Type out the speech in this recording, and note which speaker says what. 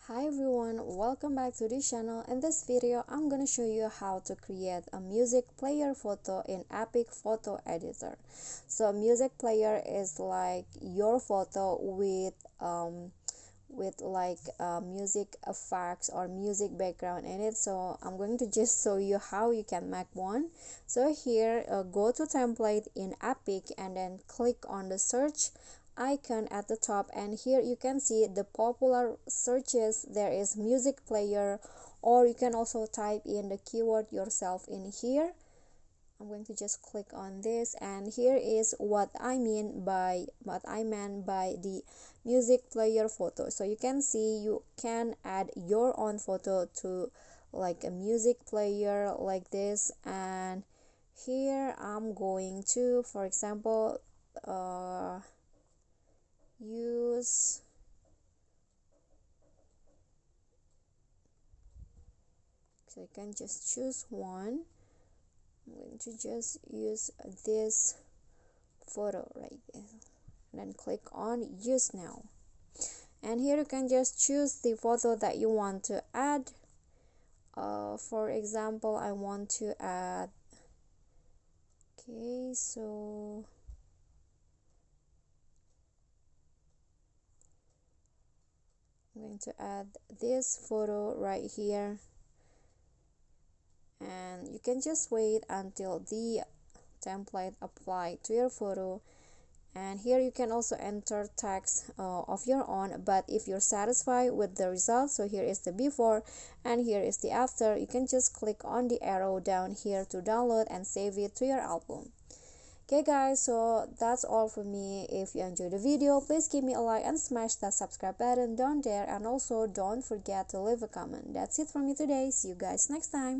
Speaker 1: Hi everyone, welcome back to this channel. In this video, I'm gonna show you how to create a music player photo in EPIK photo editor. So music player is like your photo with music effects or music background in it. So I'm going to just show you how you can make one. So here, go to template in EPIK and then click on the search icon at the top, and here you can see the popular searches. There is music player, or you can also type in the keyword yourself in here. I'm going to just click on this, and here is what I meant by the music player photo. So you can see you can add your own photo to like a music player like this. And here I'm going to, for example, use, so I can just choose one. I'm going to just use this photo right there, and then click on use now. And here you can just choose the photo that you want to add. For example, I want to add, okay, so I'm going to add this photo right here, and you can just wait until the template apply to your photo. And here you can also enter text of your own, but if you're satisfied with the result, so here is the before and here is the after, you can just click on the arrow down here to download and save it to your album. Okay guys, so that's all for me. If you enjoyed the video, please give me a like and smash that subscribe button down there, and also don't forget to leave a comment. That's it from me today. See you guys next time.